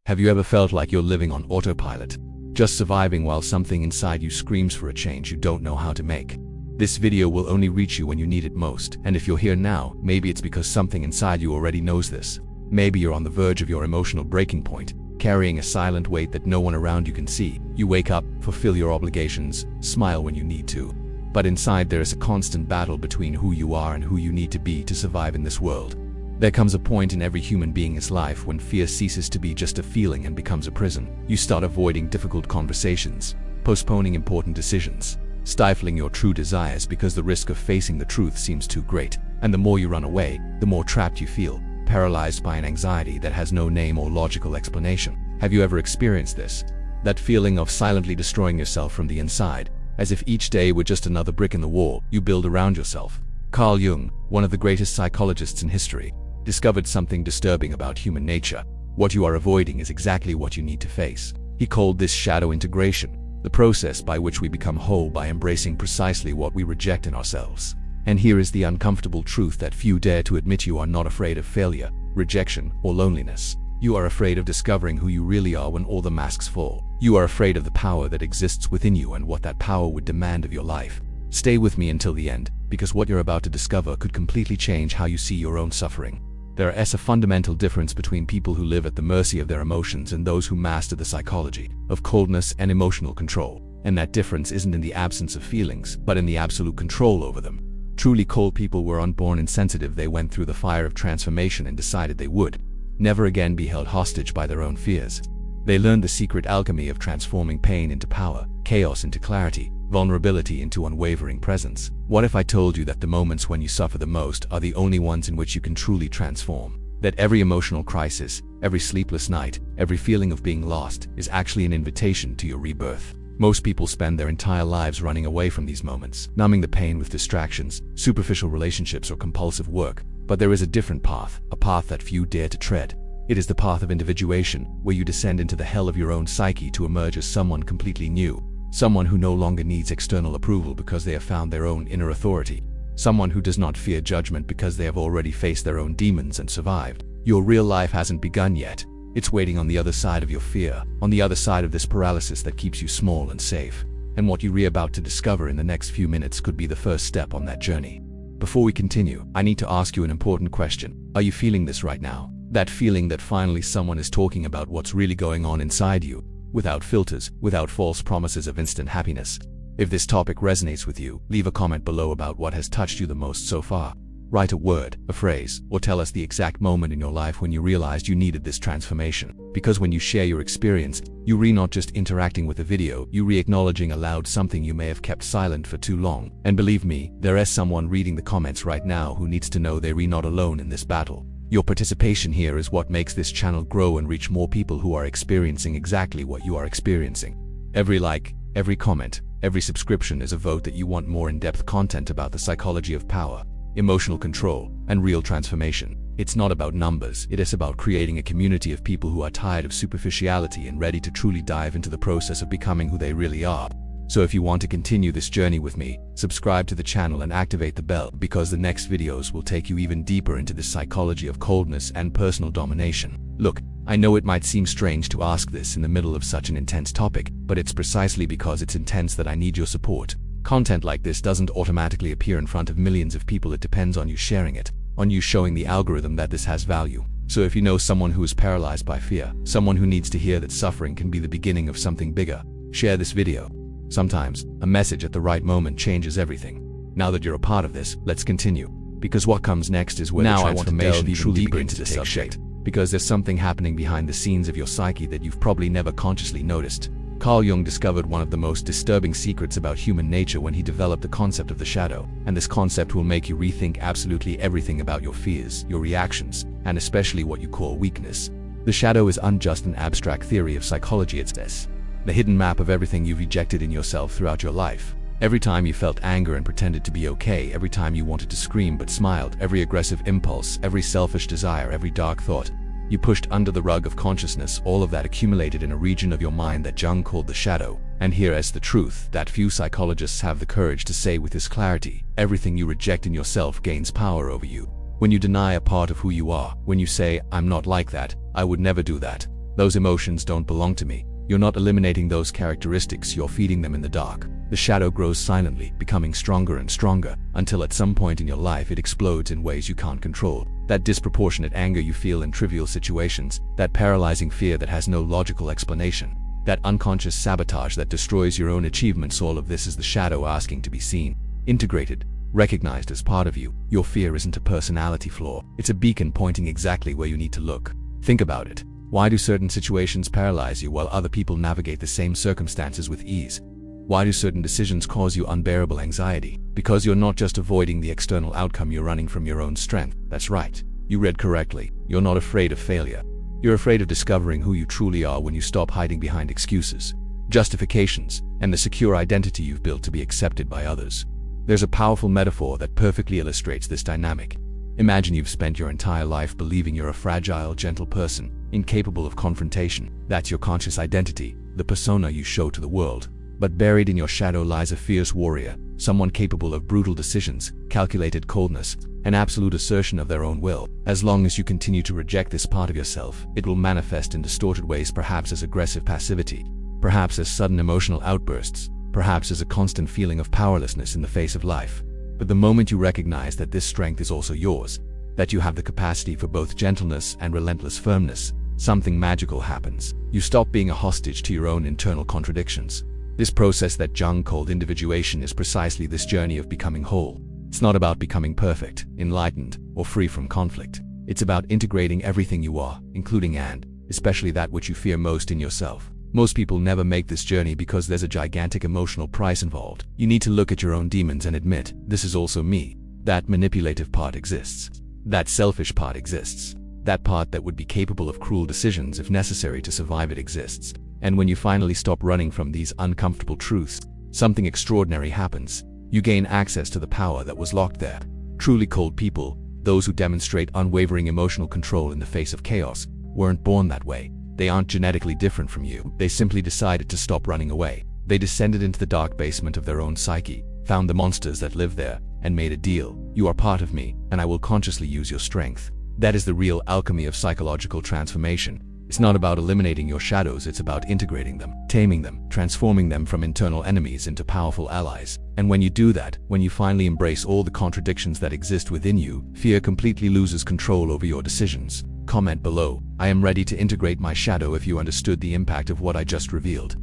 Have you ever felt like you're living on autopilot, just surviving while something inside you screams for a change you don't know how to make? This video will only reach you when you need it most, and if you're here now, maybe it's because something inside you already knows this. Maybe you're on the verge of your emotional breaking point, carrying a silent weight that no one around you can see. You wake up, fulfill your obligations, smile when you need to. But inside there is a constant battle between who you are and who you need to be to survive in this world. There comes a point in every human being's life when fear ceases to be just a feeling and becomes a prison. You start avoiding difficult conversations, postponing important decisions, stifling your true desires because the risk of facing the truth seems too great. And the more you run away, the more trapped you feel, paralyzed by an anxiety that has no name or logical explanation. Have you ever experienced this? That feeling of silently destroying yourself from the inside, as if each day were just another brick in the wall you build around yourself. Carl Jung, one of the greatest psychologists in history, discovered something disturbing about human nature. What you are avoiding is exactly what you need to face. He called this shadow integration, the process by which we become whole by embracing precisely what we reject in ourselves. And here is the uncomfortable truth that few dare to admit: you are not afraid of failure, rejection, or loneliness. You are afraid of discovering who you really are when all the masks fall. You are afraid of the power that exists within you and what that power would demand of your life. Stay with me until the end, because what you're about to discover could completely change how you see your own suffering. There is a fundamental difference between people who live at the mercy of their emotions and those who master the psychology of coldness and emotional control. And that difference isn't in the absence of feelings, but in the absolute control over them. Truly cold people were unborn insensitive. They went through the fire of transformation and decided they would never again be held hostage by their own fears. They learned the secret alchemy of transforming pain into power, chaos into clarity, vulnerability into unwavering presence. What if I told you that the moments when you suffer the most are the only ones in which you can truly transform? That every emotional crisis, every sleepless night, every feeling of being lost is actually an invitation to your rebirth. Most people spend their entire lives running away from these moments, numbing the pain with distractions, superficial relationships, or compulsive work. But there is a different path, a path that few dare to tread. It is the path of individuation, where you descend into the hell of your own psyche to emerge as someone completely new. Someone who no longer needs external approval because they have found their own inner authority. Someone who does not fear judgment because they have already faced their own demons and survived. Your real life hasn't begun yet. It's waiting on the other side of your fear, on the other side of this paralysis that keeps you small and safe. And what you're about to discover in the next few minutes could be the first step on that journey. Before we continue, I need to ask you an important question. Are you feeling this right now? That feeling that finally someone is talking about what's really going on inside you, without filters, without false promises of instant happiness. If this topic resonates with you, leave a comment below about what has touched you the most so far. Write a word, a phrase, or tell us the exact moment in your life when you realized you needed this transformation. Because when you share your experience, you not just interacting with the video, you acknowledging aloud something you may have kept silent for too long. And believe me, there is someone reading the comments right now who needs to know they're not alone in this battle. Your participation here is what makes this channel grow and reach more people who are experiencing exactly what you are experiencing. Every like, every comment, every subscription is a vote that you want more in-depth content about the psychology of power, emotional control, and real transformation. It's not about numbers, it is about creating a community of people who are tired of superficiality and ready to truly dive into the process of becoming who they really are. So if you want to continue this journey with me, subscribe to the channel and activate the bell, because the next videos will take you even deeper into the psychology of coldness and personal domination. Look, I know it might seem strange to ask this in the middle of such an intense topic, but it's precisely because it's intense that I need your support. Content like this doesn't automatically appear in front of millions of people. It depends on you sharing it, on you showing the algorithm that this has value. So if you know someone who is paralyzed by fear, someone who needs to hear that suffering can be the beginning of something bigger, share this video. Sometimes, a message at the right moment changes everything. Now that you're a part of this, let's continue. Because what comes next is where the transformation truly deeper into the subject. Because there's something happening behind the scenes of your psyche that you've probably never consciously noticed. Carl Jung discovered one of the most disturbing secrets about human nature when he developed the concept of the shadow. And this concept will make you rethink absolutely everything about your fears, your reactions, and especially what you call weakness. The shadow is just an abstract theory of psychology. It's the hidden map of everything you've rejected in yourself throughout your life. Every time you felt anger and pretended to be okay, every time you wanted to scream but smiled, every aggressive impulse, every selfish desire, every dark thought you pushed under the rug of consciousness, all of that accumulated in a region of your mind that Jung called the shadow. And here is the truth that few psychologists have the courage to say with this clarity: everything you reject in yourself gains power over you. When you deny a part of who you are, when you say, "I'm not like that, I would never do that," Those emotions don't belong to me. You're not eliminating those characteristics, you're feeding them in the dark. The shadow grows silently, becoming stronger and stronger, until at some point in your life it explodes in ways you can't control. That disproportionate anger you feel in trivial situations, that paralyzing fear that has no logical explanation, that unconscious sabotage that destroys your own achievements, all of this is the shadow asking to be seen, integrated, recognized as part of you. Your fear isn't a personality flaw, it's a beacon pointing exactly where you need to look. Think about it. Why do certain situations paralyze you while other people navigate the same circumstances with ease? Why do certain decisions cause you unbearable anxiety? Because you're not just avoiding the external outcome, you're running from your own strength. That's right. You read correctly. You're not afraid of failure. You're afraid of discovering who you truly are when you stop hiding behind excuses, justifications, and the secure identity you've built to be accepted by others. There's a powerful metaphor that perfectly illustrates this dynamic. Imagine you've spent your entire life believing you're a fragile, gentle person, incapable of confrontation. That's your conscious identity, the persona you show to the world. But buried in your shadow lies a fierce warrior, someone capable of brutal decisions, calculated coldness, and absolute assertion of their own will. As long as you continue to reject this part of yourself, it will manifest in distorted ways, perhaps as aggressive passivity, perhaps as sudden emotional outbursts, perhaps as a constant feeling of powerlessness in the face of life. But the moment you recognize that this strength is also yours, that you have the capacity for both gentleness and relentless firmness, something magical happens. You stop being a hostage to your own internal contradictions. This process that Jung called individuation is precisely this journey of becoming whole. It's not about becoming perfect, enlightened, or free from conflict. It's about integrating everything you are, including and especially that which you fear most in yourself. Most people never make this journey because there's a gigantic emotional price involved. You need to look at your own demons and admit, this is also me. That manipulative part exists. That selfish part exists. That part that would be capable of cruel decisions if necessary to survive it exists. And when you finally stop running from these uncomfortable truths, something extraordinary happens. You gain access to the power that was locked there. Truly cold people, those who demonstrate unwavering emotional control in the face of chaos, weren't born that way. They aren't genetically different from you. They simply decided to stop running away. They descended into the dark basement of their own psyche, found the monsters that live there, and made a deal. You are part of me, and I will consciously use your strength. That is the real alchemy of psychological transformation. It's not about eliminating your shadows, it's about integrating them, taming them, transforming them from internal enemies into powerful allies. And when you do that, when you finally embrace all the contradictions that exist within you, fear completely loses control over your decisions. Comment below, I am ready to integrate my shadow if you understood the impact of what I just revealed.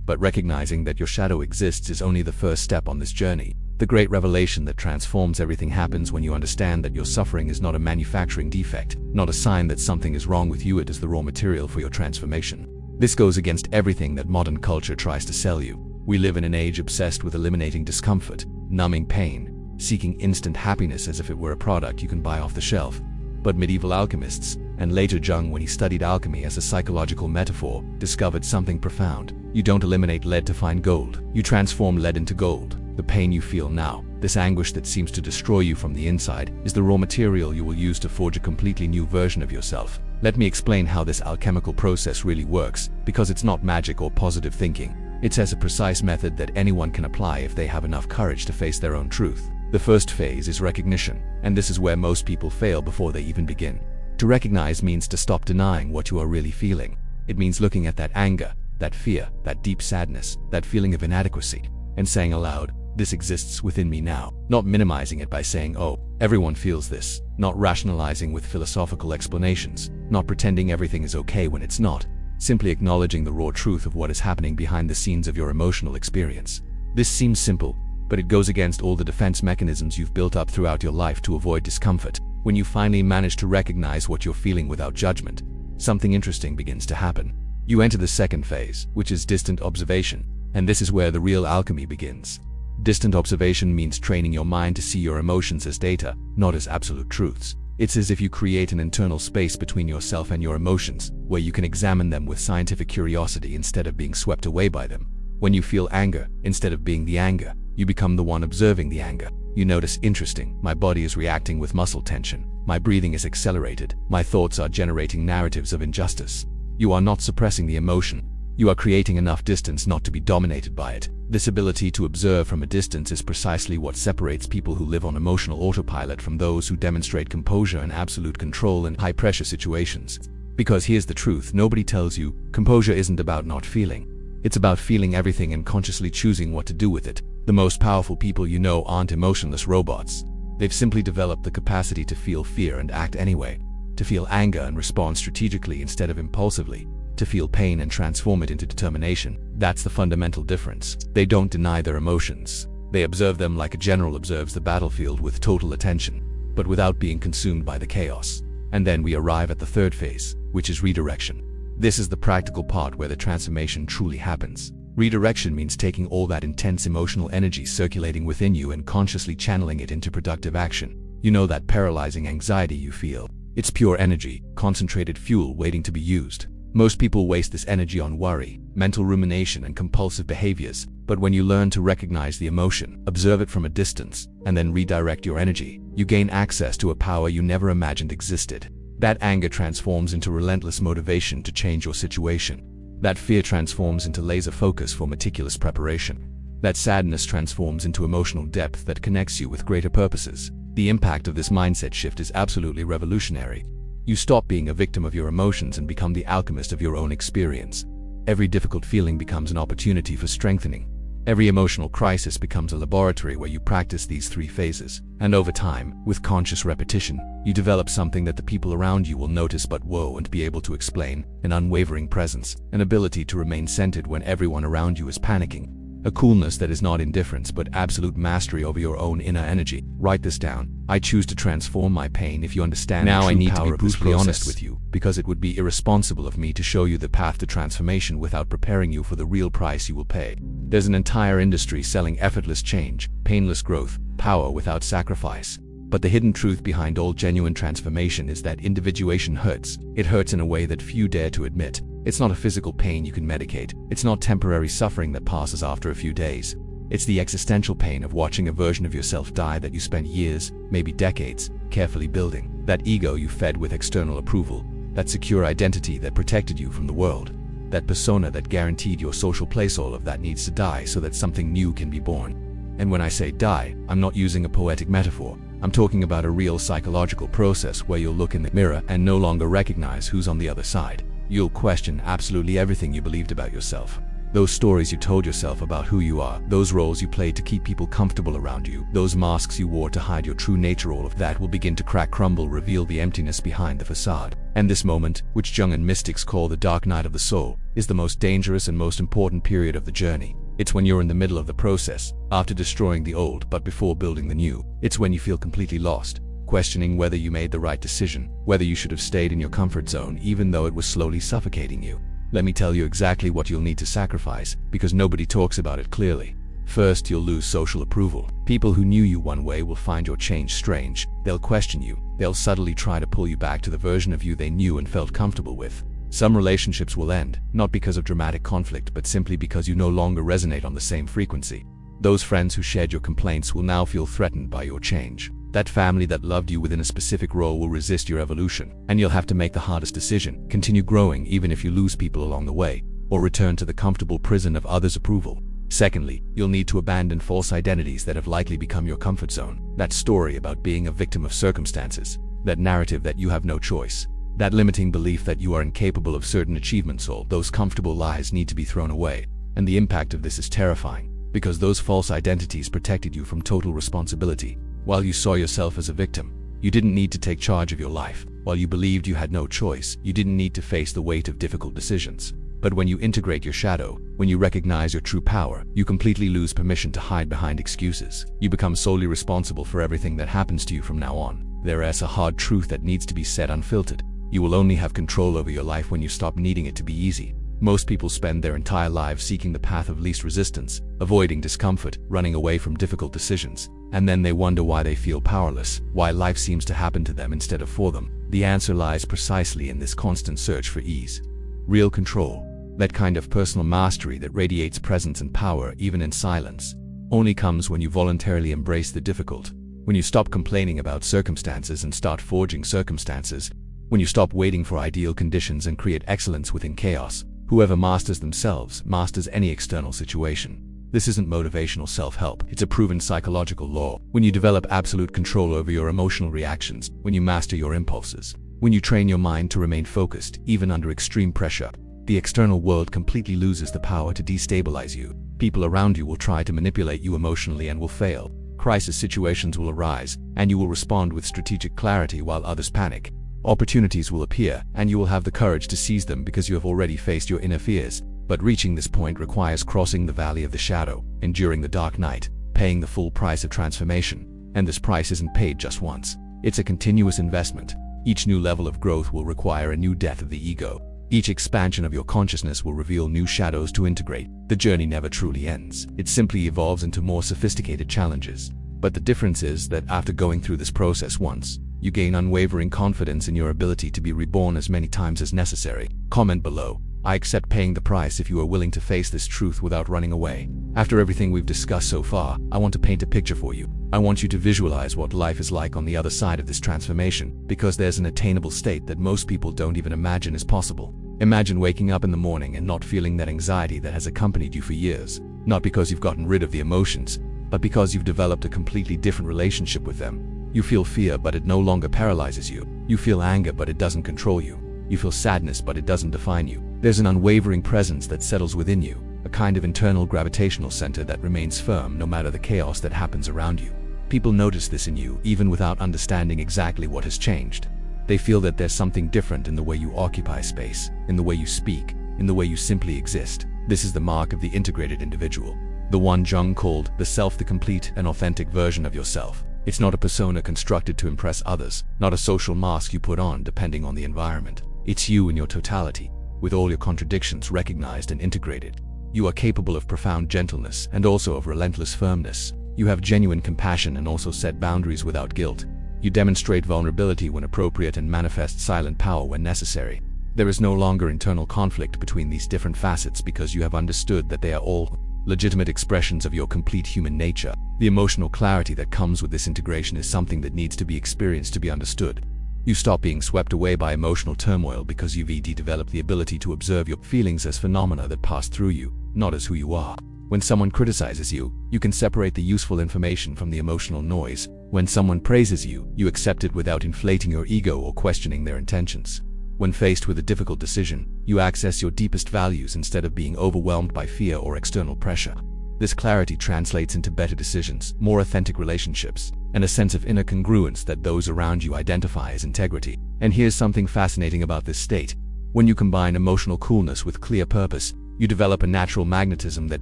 But recognizing that your shadow exists is only the first step on this journey. The great revelation that transforms everything happens when you understand that your suffering is not a manufacturing defect, not a sign that something is wrong with you, it is the raw material for your transformation. This goes against everything that modern culture tries to sell you. We live in an age obsessed with eliminating discomfort, numbing pain, seeking instant happiness as if it were a product you can buy off the shelf. But medieval alchemists, and later Jung, when he studied alchemy as a psychological metaphor, discovered something profound. You don't eliminate lead to find gold. You transform lead into gold. The pain you feel now, this anguish that seems to destroy you from the inside, is the raw material you will use to forge a completely new version of yourself. Let me explain how this alchemical process really works, because it's not magic or positive thinking. It has a precise method that anyone can apply if they have enough courage to face their own truth. The first phase is recognition, and this is where most people fail before they even begin. To recognize means to stop denying what you are really feeling. It means looking at that anger, that fear, that deep sadness, that feeling of inadequacy, and saying aloud, this exists within me now. Not minimizing it by saying, oh, everyone feels this. Not rationalizing with philosophical explanations. Not pretending everything is okay when it's not. Simply acknowledging the raw truth of what is happening behind the scenes of your emotional experience. This seems simple, but it goes against all the defense mechanisms you've built up throughout your life to avoid discomfort. When you finally manage to recognize what you're feeling without judgment, something interesting begins to happen. You enter the second phase, which is distant observation, and this is where the real alchemy begins. Distant observation means training your mind to see your emotions as data, not as absolute truths. It's as if you create an internal space between yourself and your emotions, where you can examine them with scientific curiosity instead of being swept away by them. When you feel anger, instead of being the anger, you become the one observing the anger. You notice, interesting, my body is reacting with muscle tension. My breathing is accelerated. My thoughts are generating narratives of injustice. You are not suppressing the emotion. You are creating enough distance not to be dominated by it. This ability to observe from a distance is precisely what separates people who live on emotional autopilot from those who demonstrate composure and absolute control in high-pressure situations. Because here's the truth nobody tells you: composure isn't about not feeling. It's about feeling everything and consciously choosing what to do with it. The most powerful people you know aren't emotionless robots. They've simply developed the capacity to feel fear and act anyway, to feel anger and respond strategically instead of impulsively, to feel pain and transform it into determination. That's the fundamental difference. They don't deny their emotions. They observe them like a general observes the battlefield with total attention, but without being consumed by the chaos. And then we arrive at the third phase, which is redirection. This is the practical part where the transformation truly happens. Redirection means taking all that intense emotional energy circulating within you and consciously channeling it into productive action. You know that paralyzing anxiety you feel? It's pure energy, concentrated fuel waiting to be used. Most people waste this energy on worry, mental rumination, and compulsive behaviors. But when you learn to recognize the emotion, observe it from a distance, and then redirect your energy, you gain access to a power you never imagined existed. That anger transforms into relentless motivation to change your situation. That fear transforms into laser focus for meticulous preparation. That sadness transforms into emotional depth that connects you with greater purposes. The impact of this mindset shift is absolutely revolutionary. You stop being a victim of your emotions and become the alchemist of your own experience. Every difficult feeling becomes an opportunity for strengthening. Every emotional crisis becomes a laboratory where you practice these three phases. And over time, with conscious repetition, you develop something that the people around you will notice but won't be able to explain: an unwavering presence, an ability to remain centered when everyone around you is panicking, a coolness that is not indifference but absolute mastery over your own inner energy. Write this down. I choose to transform my pain. If you understand now, I need to be brutally honest with you, because it would be irresponsible of me to show you the path to transformation without preparing you for the real price you will pay. There's an entire industry selling effortless change, painless growth, power without sacrifice. But the hidden truth behind all genuine transformation is that individuation hurts. It hurts in a way that few dare to admit. It's not a physical pain you can medicate. It's not temporary suffering that passes after a few days. It's the existential pain of watching a version of yourself die that you spent years, maybe decades, carefully building. That ego you fed with external approval. That secure identity that protected you from the world. That persona that guaranteed your social place. All of that needs to die so that something new can be born. And when I say die, I'm not using a poetic metaphor. I'm talking about a real psychological process where you'll look in the mirror and no longer recognize who's on the other side. You'll question absolutely everything you believed about yourself. Those stories you told yourself about who you are, those roles you played to keep people comfortable around you, those masks you wore to hide your true nature, all of that will begin to crack, crumble, reveal the emptiness behind the facade. And this moment, which Jung and mystics call the dark night of the soul, is the most dangerous and most important period of the journey. It's when you're in the middle of the process, after destroying the old but before building the new. It's when you feel completely lost, questioning whether you made the right decision, whether you should have stayed in your comfort zone even though it was slowly suffocating you. Let me tell you exactly what you'll need to sacrifice, because nobody talks about it clearly. First, you'll lose social approval. People who knew you one way will find your change strange. They'll question you. They'll subtly try to pull you back to the version of you they knew and felt comfortable with. Some relationships will end, not because of dramatic conflict, but simply because you no longer resonate on the same frequency. Those friends who shared your complaints will now feel threatened by your change. That family that loved you within a specific role will resist your evolution, and you'll have to make the hardest decision: continue growing even if you lose people along the way, or return to the comfortable prison of others' approval. Secondly, you'll need to abandon false identities that have likely become your comfort zone. That story about being a victim of circumstances, that narrative that you have no choice, that limiting belief that you are incapable of certain achievements, all those comfortable lies need to be thrown away. And the impact of this is terrifying, because those false identities protected you from total responsibility. While you saw yourself as a victim, you didn't need to take charge of your life. While you believed you had no choice, you didn't need to face the weight of difficult decisions. But when you integrate your shadow, when you recognize your true power, you completely lose permission to hide behind excuses. You become solely responsible for everything that happens to you from now on. There's a hard truth that needs to be said unfiltered. You will only have control over your life when you stop needing it to be easy. Most people spend their entire lives seeking the path of least resistance, avoiding discomfort, running away from difficult decisions. And then they wonder why they feel powerless, why life seems to happen to them instead of for them. The answer lies precisely in this constant search for ease. Real control, that kind of personal mastery that radiates presence and power even in silence, only comes when you voluntarily embrace the difficult, when you stop complaining about circumstances and start forging circumstances, when you stop waiting for ideal conditions and create excellence within chaos. Whoever masters themselves masters any external situation. This isn't motivational self-help, it's a proven psychological law. When you develop absolute control over your emotional reactions, when you master your impulses, When you train your mind to remain focused, even under extreme pressure, the external world completely loses the power to destabilize you. People around you will try to manipulate you emotionally and will fail. Crisis situations will arise, and you will respond with strategic clarity while others panic. Opportunities will appear, and you will have the courage to seize them because you have already faced your inner fears. But reaching this point requires crossing the valley of the shadow, enduring the dark night, paying the full price of transformation. And this price isn't paid just once. It's a continuous investment. Each new level of growth will require a new death of the ego. Each expansion of your consciousness will reveal new shadows to integrate. The journey never truly ends. It simply evolves into more sophisticated challenges. But the difference is that after going through this process once, you gain unwavering confidence in your ability to be reborn as many times as necessary. Comment below. I accept paying the price if you are willing to face this truth without running away. After everything we've discussed so far, I want to paint a picture for you. I want you to visualize what life is like on the other side of this transformation, because there's an attainable state that most people don't even imagine is possible. Imagine waking up in the morning and not feeling that anxiety that has accompanied you for years. Not because you've gotten rid of the emotions, but because you've developed a completely different relationship with them. You feel fear, but it no longer paralyzes you. You feel anger, but it doesn't control you. You feel sadness, but it doesn't define you. There's an unwavering presence that settles within you, a kind of internal gravitational center that remains firm no matter the chaos that happens around you. People notice this in you, even without understanding exactly what has changed. They feel that there's something different in the way you occupy space, in the way you speak, in the way you simply exist. This is the mark of the integrated individual. The one Jung called the self, the complete and authentic version of yourself. It's not a persona constructed to impress others, not a social mask you put on depending on the environment. It's you in your totality, with all your contradictions recognized and integrated. You are capable of profound gentleness and also of relentless firmness. You have genuine compassion and also set boundaries without guilt. You demonstrate vulnerability when appropriate and manifest silent power when necessary. There is no longer internal conflict between these different facets because you have understood that they are all legitimate expressions of your complete human nature. The emotional clarity that comes with this integration is something that needs to be experienced to be understood. You stop being swept away by emotional turmoil because you've developed the ability to observe your feelings as phenomena that pass through you, not as who you are. When someone criticizes you, you can separate the useful information from the emotional noise. When someone praises you, you accept it without inflating your ego or questioning their intentions. When faced with a difficult decision, you access your deepest values instead of being overwhelmed by fear or external pressure. This clarity translates into better decisions, more authentic relationships, and a sense of inner congruence that those around you identify as integrity. And here's something fascinating about this state. When you combine emotional coolness with clear purpose, you develop a natural magnetism that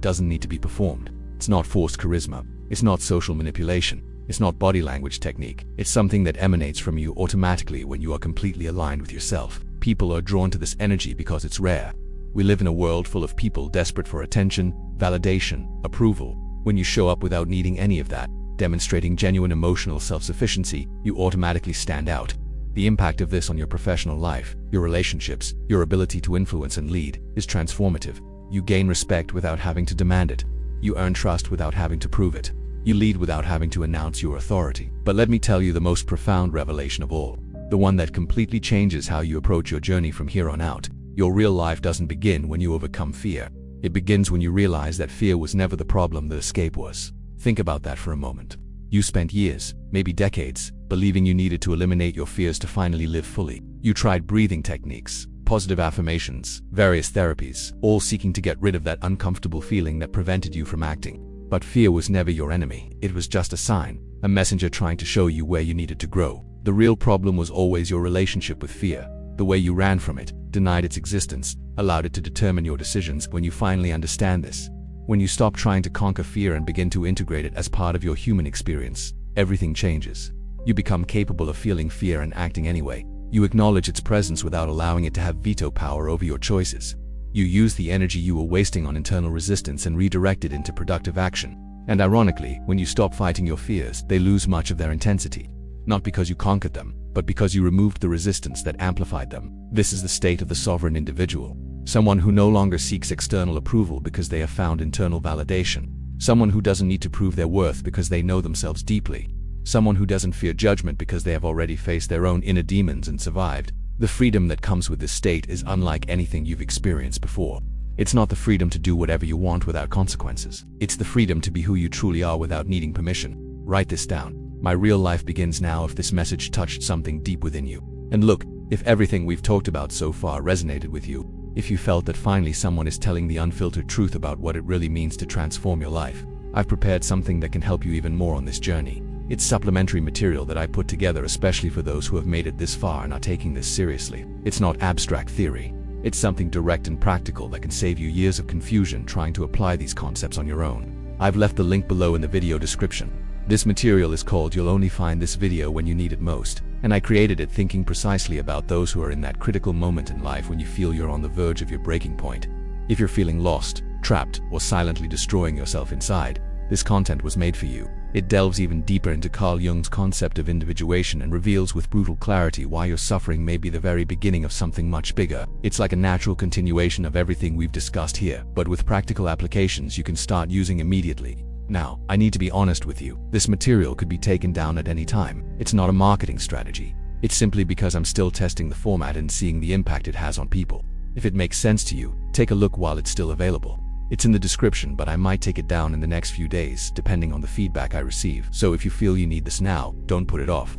doesn't need to be performed. It's not forced charisma. It's not social manipulation. It's not body language technique. It's something that emanates from you automatically when you are completely aligned with yourself. People are drawn to this energy because it's rare. We live in a world full of people desperate for attention, validation, approval. When you show up without needing any of that, demonstrating genuine emotional self-sufficiency, you automatically stand out. The impact of this on your professional life, your relationships, your ability to influence and lead, is transformative. You gain respect without having to demand it. You earn trust without having to prove it. You lead without having to announce your authority. But let me tell you the most profound revelation of all, the one that completely changes how you approach your journey from here on out. Your real life doesn't begin when you overcome fear. It begins when you realize that fear was never the problem, the escape was. Think about that for a moment. You spent years, maybe decades, believing you needed to eliminate your fears to finally live fully. You tried breathing techniques, positive affirmations, various therapies, all seeking to get rid of that uncomfortable feeling that prevented you from acting. But fear was never your enemy. It was just a sign, a messenger trying to show you where you needed to grow. The real problem was always your relationship with fear, the way you ran from it, denied its existence, allowed it to determine your decisions. When you finally understand this, when you stop trying to conquer fear and begin to integrate it as part of your human experience, everything changes. You become capable of feeling fear and acting anyway. You acknowledge its presence without allowing it to have veto power over your choices. You use the energy you were wasting on internal resistance and redirect it into productive action. And ironically, when you stop fighting your fears, they lose much of their intensity. Not because you conquered them, but because you removed the resistance that amplified them. This is the state of the sovereign individual. Someone who no longer seeks external approval because they have found internal validation. Someone who doesn't need to prove their worth because they know themselves deeply. Someone who doesn't fear judgment because they have already faced their own inner demons and survived. The freedom that comes with this state is unlike anything you've experienced before. It's not the freedom to do whatever you want without consequences. It's the freedom to be who you truly are without needing permission. Write this down. My real life begins now. If this message touched something deep within you. And look, If everything we've talked about so far resonated with you, if you felt that finally someone is telling the unfiltered truth about what it really means to transform your life, I've prepared something that can help you even more on this journey. It's supplementary material that I put together especially for those who have made it this far and are taking this seriously. It's not abstract theory. It's something direct and practical that can save you years of confusion trying to apply these concepts on your own. I've left the link below in the video description. This material is called You'll Only Find This Video When You Need It Most, and I created it thinking precisely about those who are in that critical moment in life when you feel you're on the verge of your breaking point. If you're feeling lost, trapped, or silently destroying yourself inside, this content was made for you. It delves even deeper into Carl Jung's concept of individuation and reveals with brutal clarity why your suffering may be the very beginning of something much bigger. It's like a natural continuation of everything we've discussed here, but with practical applications you can start using immediately. Now, I need to be honest with you, this material could be taken down at any time. It's not a marketing strategy. It's simply because I'm still testing the format and seeing the impact it has on people. If it makes sense to you, take a look while it's still available. It's in the description, but I might take it down in the next few days, depending on the feedback I receive. So if you feel you need this now, don't put it off.